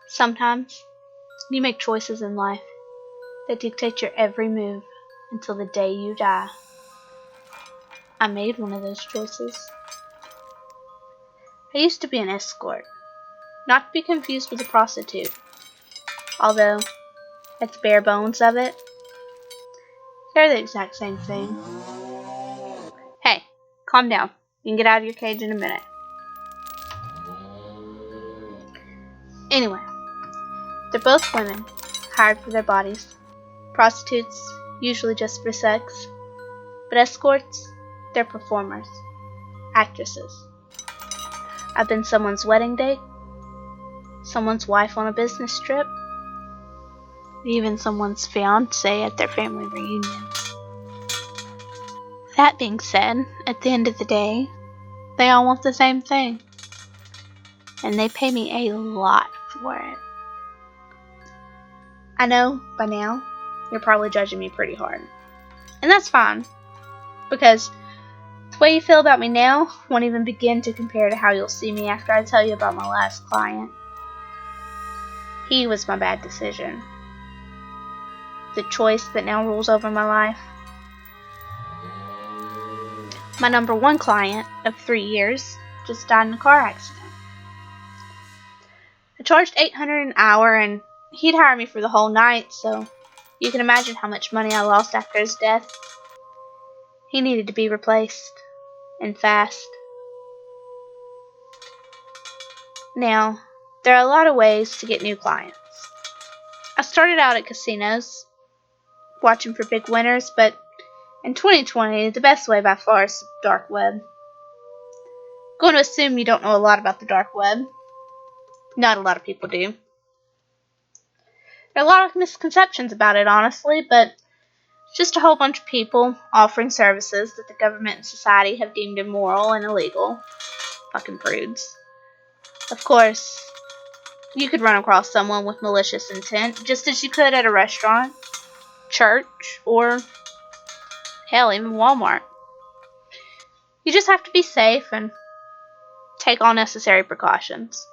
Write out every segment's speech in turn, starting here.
Sometimes you make choices in life that dictate your every move until the day you die. I made one of those choices. I used to be an escort, not to be confused with a prostitute, although at the bare bones of it, they're the exact same thing. Hey, calm down. You can get out of your cage in a minute. Anyway, they're both women, hired for their bodies. Prostitutes, usually just for sex. But escorts, they're performers. Actresses. I've been someone's wedding date, someone's wife on a business trip, even someone's fiancé at their family reunion. That being said, at the end of the day, they all want the same thing. And they pay me a lot for it. I know, by now, you're probably judging me pretty hard. And that's fine, because the way you feel about me now won't even begin to compare to how you'll see me after I tell you about my last client. He was my bad decision. The choice that now rules over my life. My number one client of 3 years just died in a car accident. I charged $800 an hour and he'd hire me for the whole night, so you can imagine how much money I lost after his death. He needed to be replaced, and fast. Now, there are a lot of ways to get new clients. I started out at casinos, watching for big winners, but in 2020, the best way by far is the dark web. I'm going to assume you don't know a lot about the dark web. Not a lot of people do. There are a lot of misconceptions about it, honestly, but it's just a whole bunch of people offering services that the government and society have deemed immoral and illegal. Fucking prudes. Of course, you could run across someone with malicious intent, just as you could at a restaurant, church, or hell, even Walmart. You just have to be safe and take all necessary precautions.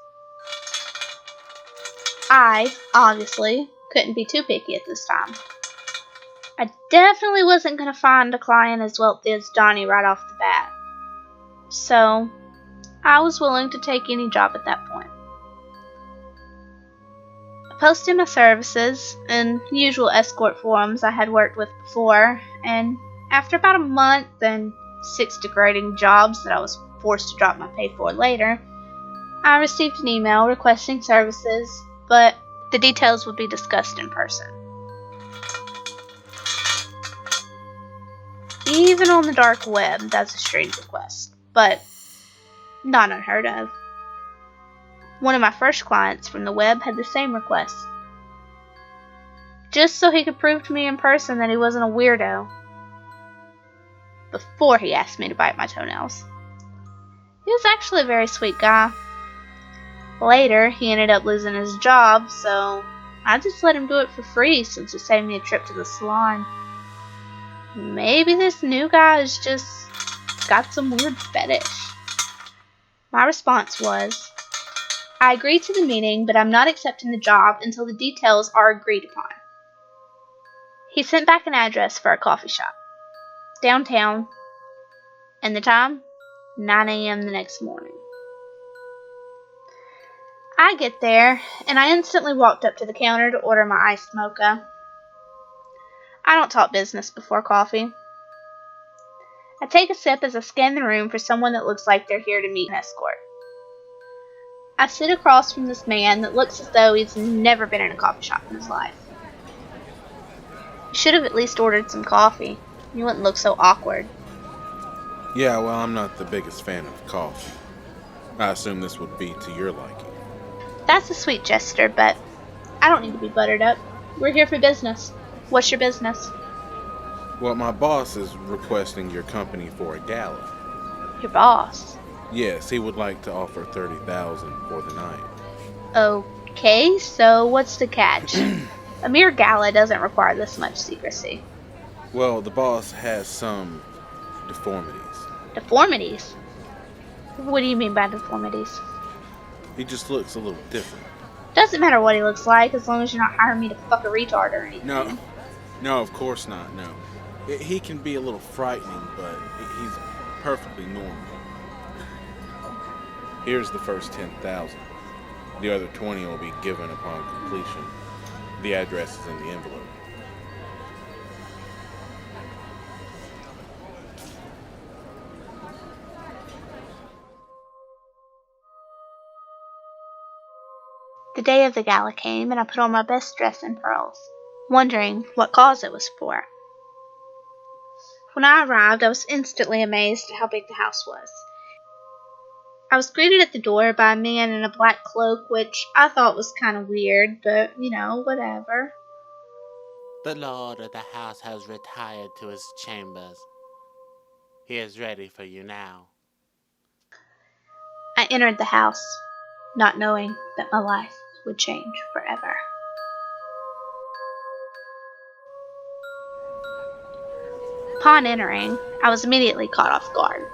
I, obviously, couldn't be too picky at this time. I definitely wasn't going to find a client as wealthy as Donnie right off the bat. So, I was willing to take any job at that point. I posted my services in usual escort forums I had worked with before, and after about a month and 6 degrading jobs that I was forced to drop my pay for later, I received an email requesting services, but the details would be discussed in person. Even on the dark web, that's a strange request, but not unheard of. One of my first clients from the web had the same request, just so he could prove to me in person that he wasn't a weirdo, before he asked me to bite my toenails. He was actually a very sweet guy. Later, he ended up losing his job, so I just let him do it for free since it saved me a trip to the salon. Maybe this new guy has just got some weird fetish. My response was, I agreed to the meeting, but I'm not accepting the job until the details are agreed upon. He sent back an address for a coffee shop, downtown, and the time, 9 a.m. the next morning. I get there, and I instantly walked up to the counter to order my iced mocha. I don't talk business before coffee. I take a sip as I scan the room for someone that looks like they're here to meet an escort. I sit across from this man that looks as though he's never been in a coffee shop in his life. You should have at least ordered some coffee. You wouldn't look so awkward. Yeah, well, I'm not the biggest fan of coffee. I assume this would be to your liking. That's a sweet gesture, but I don't need to be buttered up. We're here for business. What's your business? Well, my boss is requesting your company for a gala. Your boss? Yes, he would like to offer $30,000 for the night. Okay, so what's the catch? A mere gala doesn't require this much secrecy. Well, the boss has some deformities. Deformities? What do you mean by deformities? He just looks a little different. Doesn't matter what he looks like as long as you're not hiring me to fuck a retard or No, anything. no, of course not, no. He can be a little frightening, but he's perfectly normal. Here's the first 10,000. The other 20 will be given upon completion. The address is in the envelope. The day of the gala came, and I put on my best dress and pearls, wondering what cause it was for. When I arrived, I was instantly amazed at how big the house was. I was greeted at the door by a man in a black cloak, which I thought was kind of weird, but, whatever. The lord of the house has retired to his chambers. He is ready for you now. I entered the house, not knowing that my life would change forever. Upon entering, I was immediately caught off guard.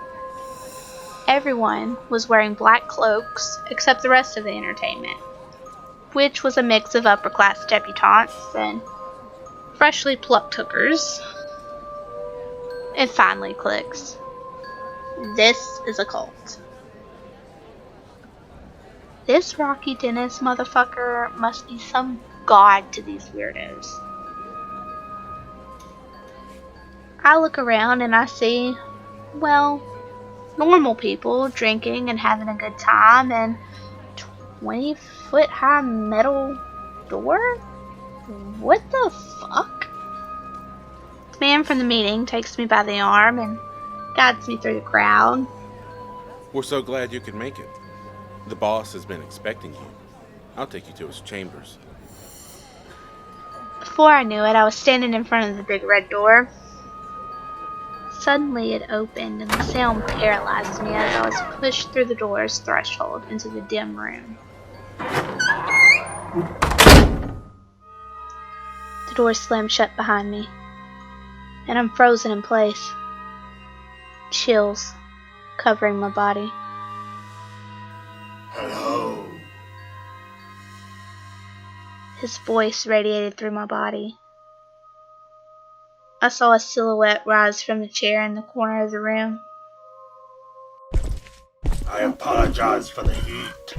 Everyone was wearing black cloaks except the rest of the entertainment, which was a mix of upper-class debutantes and freshly plucked hookers. It finally clicks. This is a cult. This Rocky Dennis motherfucker must be some god to these weirdos. I look around and I see, well, normal people drinking and having a good time, and 20-foot high metal door? What the fuck? The man from the meeting takes me by the arm and guides me through the crowd. We're so glad you could make it. The boss has been expecting you. I'll take you to his chambers. Before I knew it, I was standing in front of the big red door. Suddenly it opened and the sound paralyzed me as I was pushed through the door's threshold into the dim room. The door slammed shut behind me, and I'm frozen in place. Chills covering my body. Hello. His voice radiated through my body. I saw a silhouette rise from the chair in the corner of the room. I apologize for the heat.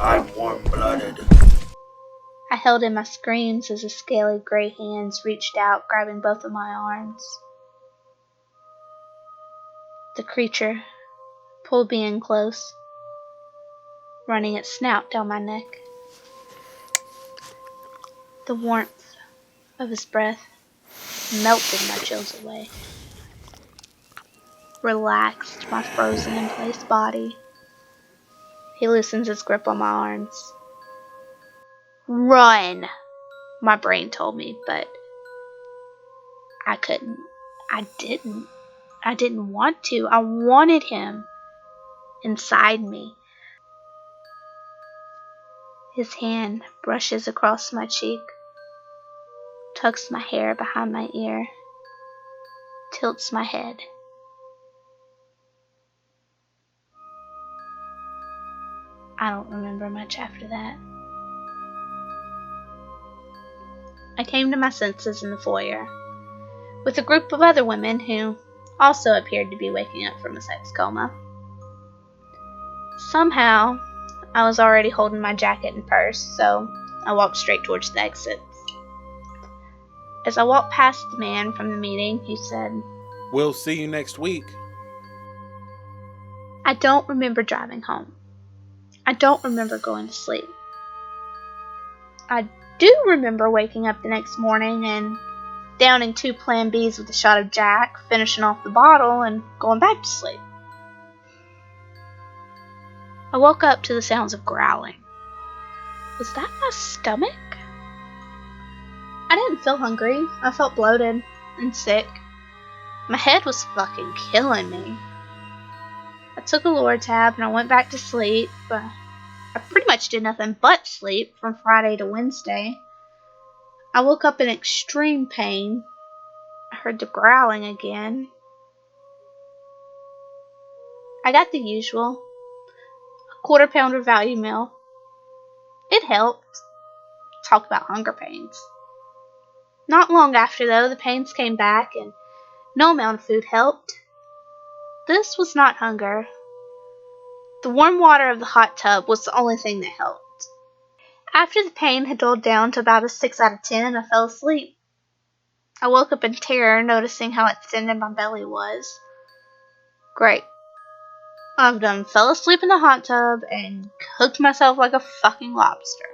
I'm warm-blooded. I held in my screams as his scaly gray hands reached out, grabbing both of my arms. The creature pulled me in close, running its snout down my neck. The warmth of his breath melted my chills away, relaxed my frozen in place body. He loosens his grip on my arms. Run, my brain told me, but I couldn't. I didn't want to. I wanted him inside me. His hand brushes across my cheek, tucks my hair behind my ear, tilts my head. I don't remember much after that. I came to my senses in the foyer, with a group of other women who also appeared to be waking up from a sex coma. Somehow, I was already holding my jacket and purse, so I walked straight towards the exits. As I walked past the man from the meeting, he said, We'll see you next week. I don't remember driving home. I don't remember going to sleep. I do remember waking up the next morning and downing 2 Plan Bs with a shot of Jack, finishing off the bottle, and going back to sleep. I woke up to the sounds of growling. Was that my stomach? I didn't feel hungry. I felt bloated and sick. My head was fucking killing me. I took a Lortab and I went back to sleep. I pretty much did nothing but sleep from Friday to Wednesday. I woke up in extreme pain. I heard the growling again. I got the usual. A quarter pounder value meal, It helped. Talk about hunger pains. Not long after, though, the pains came back, and no amount of food helped. This was not hunger. The warm water of the hot tub was the only thing that helped. After the pain had dulled down to about a 6 out of 10, I fell asleep. I woke up in terror, noticing how extended my belly was. Great. I've done fell asleep in the hot tub and cooked myself like a fucking lobster.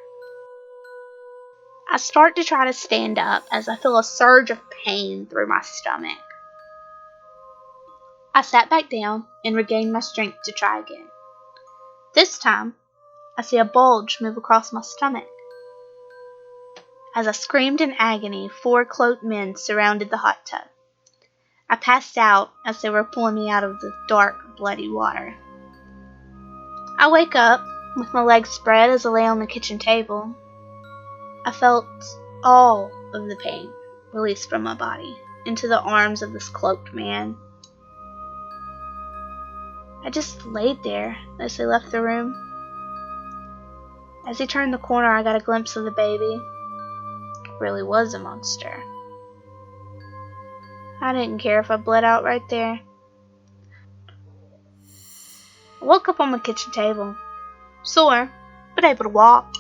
I start to try to stand up as I feel a surge of pain through my stomach. I sat back down and regained my strength to try again. This time, I see a bulge move across my stomach. As I screamed in agony, 4 cloaked men surrounded the hot tub. I passed out as they were pulling me out of the dark, bloody water. I wake up with my legs spread as I lay on the kitchen table. I felt all of the pain released from my body into the arms of this cloaked man. I just laid there as they left the room. As he turned the corner, I got a glimpse of the baby. It really was a monster. I didn't care if I bled out right there. I woke up on my kitchen table, sore, but able to walk.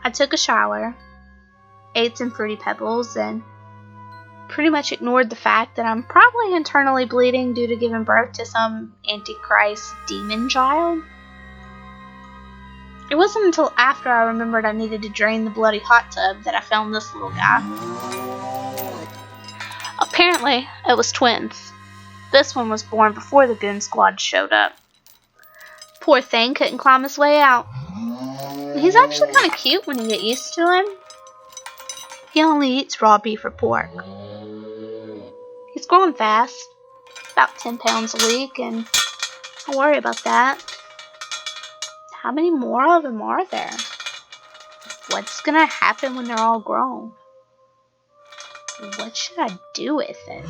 I took a shower, ate some Fruity Pebbles, and pretty much ignored the fact that I'm probably internally bleeding due to giving birth to some Antichrist demon child. It wasn't until after I remembered I needed to drain the bloody hot tub that I found this little guy. Apparently, it was twins. This one was born before the goon squad showed up. Poor thing couldn't climb his way out. He's actually kind of cute when you get used to him. He only eats raw beef or pork. He's growing fast, about 10 pounds a week, and don't worry about that. How many more of them are there? What's gonna happen when they're all grown? What should I do with it?